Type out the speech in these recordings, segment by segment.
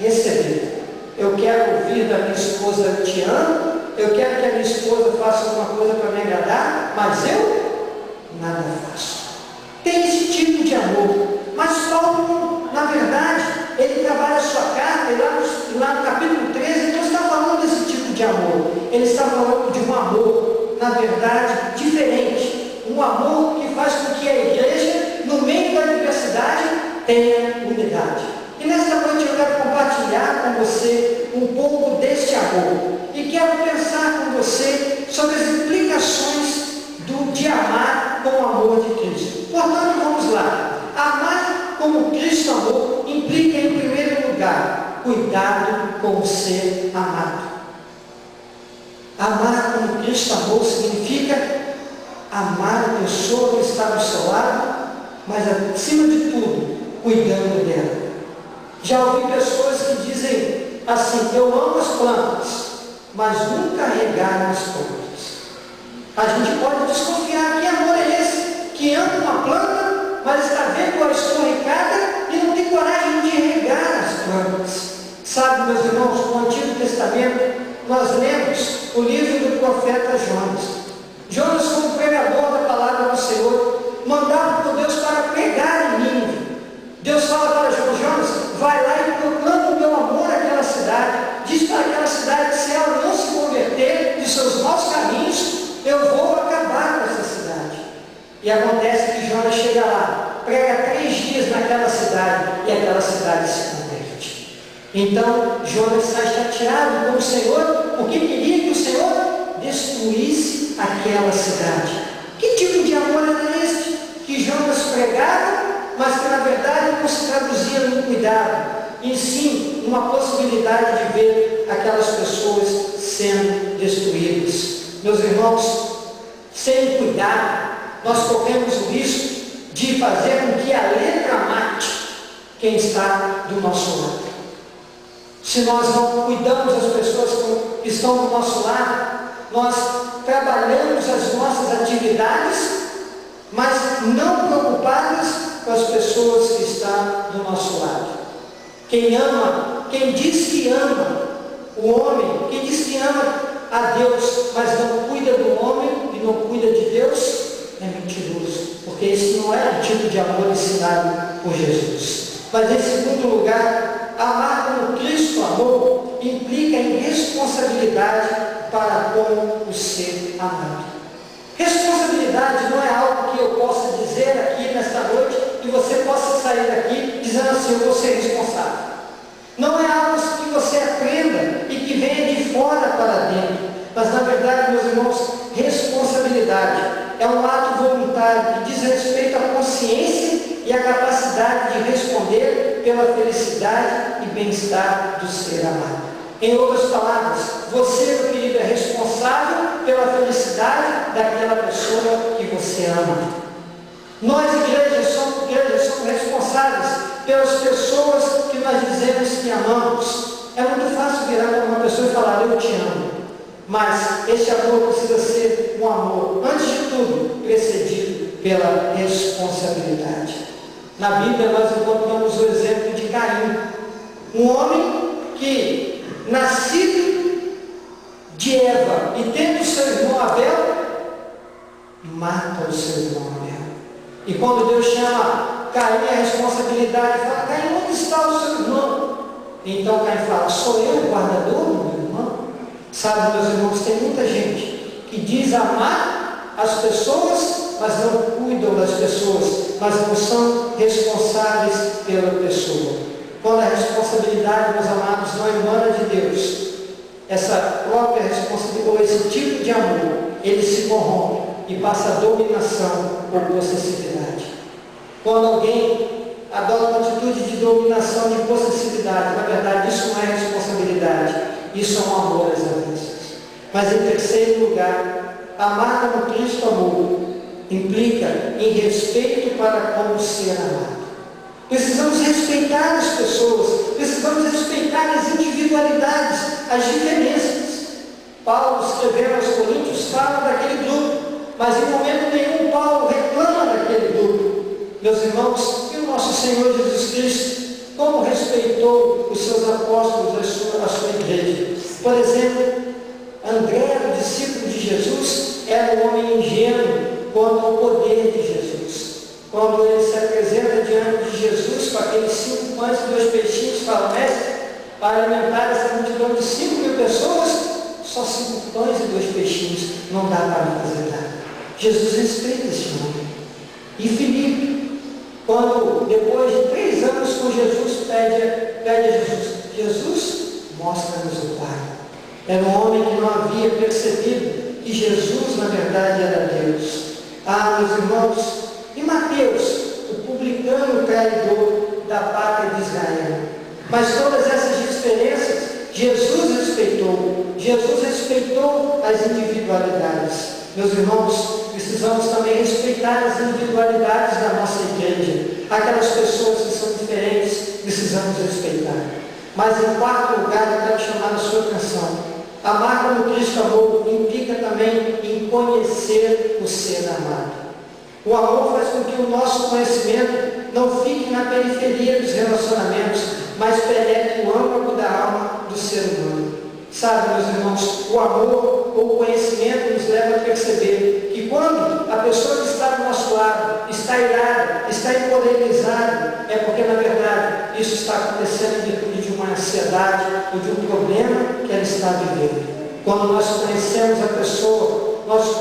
receber. Eu quero ouvir da minha esposa, eu te amo, eu quero que a minha esposa faça alguma coisa para me agradar, mas eu nada faço. Tem esse tipo de amor. Mas Paulo, na verdade, ele trabalha a sua carta, e lá no capítulo 13, ele não está falando desse tipo de amor. Ele está falando de um amor, na verdade, diferente. Um amor que faz com que a igreja, no meio da diversidade, tenha unidade. E nesta noite eu quero compartilhar com você um pouco deste amor. E quero pensar com você sobre as implicações de amar com o amor de Cristo. Portanto, vamos lá. Amar como Cristo amou implica, em primeiro lugar, cuidado com o ser amado. Amar como Cristo amou significa amar a pessoa que está ao seu lado, mas acima de tudo, cuidando dela. Já ouvi pessoas que dizem assim: eu amo as plantas, mas nunca regaram as plantas. A gente pode desconfiar: que amor é esse? Que ama uma planta, mas está vendo a escorregada e não tem coragem de regar as plantas. Sabe, meus irmãos, no Antigo Testamento, nós lemos o livro do profeta Jonas. Jonas, como pregador da palavra do Senhor, mandado por Deus para pregar em Nínive. Deus fala para Jonas: vai lá e proclama o meu amor àquela cidade. Diz para aquela cidade que se ela não se converter de seus maus caminhos, eu vou acabar com essa cidade. E acontece que Jonas chega lá, prega 3 dias naquela cidade, e aquela cidade se converte. Então Jonas sai chateado com o Senhor, porque queria que o Senhor destruísse aquela cidade. Que tipo de amor era este? Que Jonas pregava, mas que na verdade não se traduzia no cuidado, e sim numa possibilidade de ver aquelas pessoas sendo destruídas. Meus irmãos, sem cuidado, nós corremos o risco de fazer com que a letra mate quem está do nosso lado. Se nós não cuidamos das pessoas que estão do nosso lado, nós trabalhamos as nossas atividades, mas não preocupados com as pessoas que estão do nosso lado. Quem ama, quem diz que ama o homem, quem diz que ama a Deus, mas não cuida do homem e não cuida de Deus, é mentiroso, porque esse não é o tipo de amor ensinado por Jesus. Mas em segundo lugar, amar como Cristo amou implica em responsabilidade para com o ser amado. Responsabilidade não é algo que eu possa dizer aqui nesta noite e você possa sair daqui dizendo assim: eu vou ser responsável. Não é algo que você aprenda e que venha de fora para dentro. Mas na verdade, meus irmãos, responsabilidade é um ato voluntário que diz respeito à consciência e à capacidade de responder pela felicidade e bem-estar do ser amado. Em outras palavras, você, meu querido, é responsável pela felicidade daquela pessoa que você ama. Nós, igrejas, somos responsáveis pelas pessoas que nós dizemos que amamos. É muito fácil virar para uma pessoa e falar: eu te amo. Mas esse amor precisa ser um amor, antes de tudo, precedido pela responsabilidade. Na Bíblia nós encontramos o exemplo de Caim, um homem que, nascido de Eva e tendo seu irmão Abel, mata o seu irmão Abel. E quando Deus chama Caim a responsabilidade, fala: Caim, onde está o seu irmão? Então Caim fala: sou eu o guardador do meu irmão? Sabe, meus irmãos, tem muita gente que diz amar as pessoas, mas não cuidam das pessoas, mas não são responsáveis pela pessoa. Quando a responsabilidade, meus amados, não emana de Deus, essa própria responsabilidade, ou esse tipo de amor, ele se corrompe e passa a dominação ou possessividade. Quando alguém adota uma atitude de dominação, de possessividade, na verdade isso não é responsabilidade, isso é um amor às avessas. Mas em terceiro lugar, amar como Cristo amou implica em respeito para com o ser amado. Precisamos respeitar as pessoas, precisamos respeitar as individualidades, as diferenças. Paulo, escrevendo aos Coríntios, fala daquele grupo, mas em momento nenhum Paulo reclama daquele grupo. Meus irmãos, e o nosso Senhor Jesus Cristo, como respeitou os seus apóstolos, a sua igreja. Por exemplo, André, o discípulo de Jesus, era um homem ingênuo quanto ao poder de Jesus. Quando ele se apresenta diante de Jesus com aqueles 5 pães e 2 peixinhos, fala: mestre, para alimentar essa multidão de 5.000 pessoas, só 5 pães e 2 peixinhos, não dá para fazer nada. Jesus respeita esse homem. E Filipe, quando depois de 3 anos com Jesus, pede a Jesus: Jesus, mostra-nos o Pai. Era um homem que não havia percebido que Jesus, na verdade, era Deus. Meus irmãos, e Mateus, o publicano traidor da pátria de Israel. Mas todas essas diferenças, Jesus respeitou. Jesus respeitou as individualidades. Meus irmãos, precisamos também respeitar as individualidades da nossa igreja. Aquelas pessoas que são diferentes, precisamos respeitar. Mas em 4º lugar, eu quero chamar a sua atenção. Amar como Cristo amou implica também em conhecer o ser amado. O amor faz com que o nosso conhecimento não fique na periferia dos relacionamentos, mas penetre o âmago da alma do ser humano. Sabe, meus irmãos, o amor ou o conhecimento nos leva a perceber que quando a pessoa que está do nosso lado está irada, está impoderizada, é porque, na verdade, isso está acontecendo em virtude de uma ansiedade ou de um problema que ela está vivendo. Quando nós conhecemos a pessoa,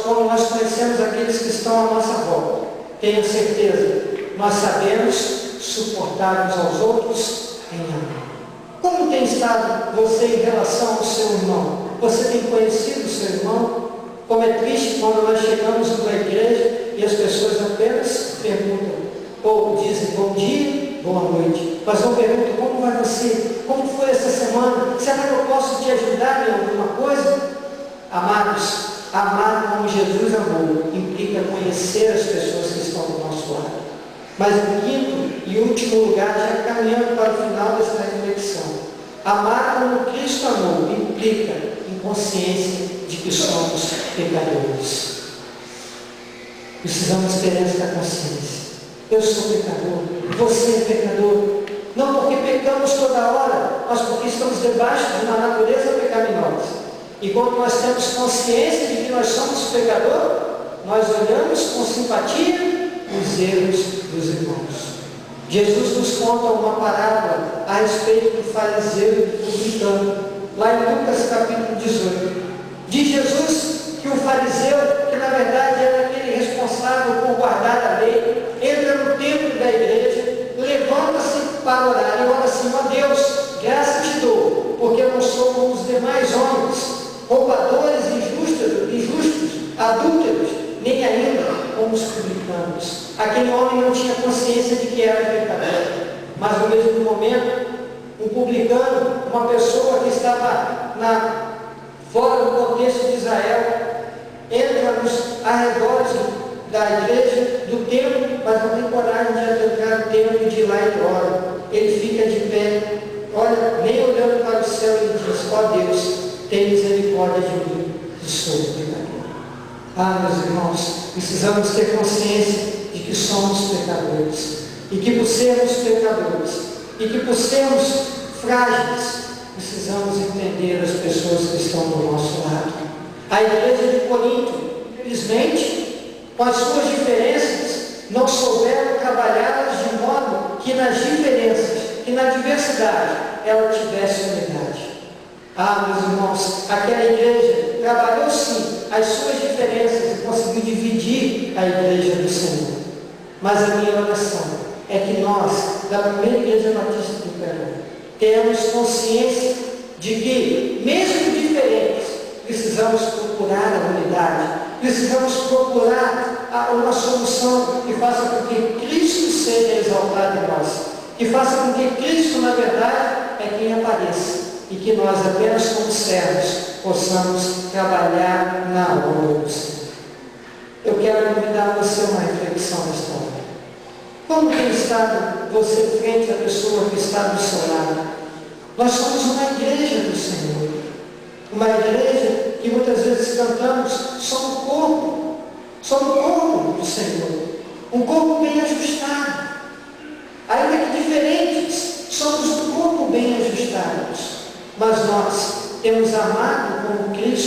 quando nós conhecemos aqueles que estão à nossa volta, tenha certeza, nós sabemos suportar uns aos outros em amor. Como tem estado você em relação ao seu irmão? Você tem conhecido o seu irmão? Como é triste quando nós chegamos numa igreja e as pessoas apenas perguntam, ou dizem bom dia, boa noite, mas não perguntam como vai você, como foi essa semana, será que eu posso te ajudar em alguma coisa? Amados, amar como Jesus amou implica conhecer as pessoas que estão do nosso lado. Mas em 5º e último lugar, já caminhando para o final desta reflexão, amar como Cristo amou implica em consciência de que somos pecadores. Precisamos ter esta consciência. Eu sou pecador, você é pecador. Não porque pecamos toda hora, mas porque estamos debaixo de uma natureza pecaminosa. E quando nós temos consciência de que nós somos pecadores, nós olhamos com simpatia os erros dos irmãos. Jesus nos conta uma parábola a respeito do fariseu e do publicano, lá em Lucas capítulo 18. Diz Jesus que o fariseu, que na verdade era aquele responsável por guardar a lei, entra no templo da igreja, levanta-se para orar e ora assim: ó Deus, graça te dou, porque não sou como os demais homens, roubadores, injustos, adúlteros, nem ainda como os publicanos. Aquele homem não tinha consciência de que era pecador, mas no mesmo momento, um publicano, uma pessoa que estava fora do contexto de Israel, entra nos arredores da igreja, do templo, mas não tem coragem de adentrar o templo e de ir lá e ora. Ele fica de pé, olha, nem olhando para o céu, e diz: ó Deus, tem misericórdia de mim, que sou pecador. Meus irmãos, precisamos ter consciência de que somos pecadores, e que por sermos pecadores, e que por sermos frágeis, precisamos entender as pessoas que estão do nosso lado. A igreja de Corinto, infelizmente, com as suas diferenças, não souberam trabalhá-las de modo que nas diferenças e na diversidade ela tivesse unidade. Meus irmãos, aquela igreja trabalhou sim as suas diferenças e conseguiu dividir a igreja do Senhor. Mas a minha oração é que nós, da primeira igreja batista do Perú, tenhamos consciência de que, mesmo diferentes, precisamos procurar a unidade, precisamos procurar uma solução que faça com que Cristo seja exaltado em nós, que faça com que Cristo, na verdade, é quem apareça, e que nós, apenas como servos, possamos trabalhar na obra do Senhor. Eu quero convidar você a uma reflexão nesta hora. Como tem estado você frente à pessoa que está do seu lado? Nós somos uma igreja do Senhor, uma igreja que muitas vezes cantamos, somos o corpo do Senhor, um corpo bem ajustado. Ainda que diferentes, somos necessitarmos, mas nós temos amado como Cristo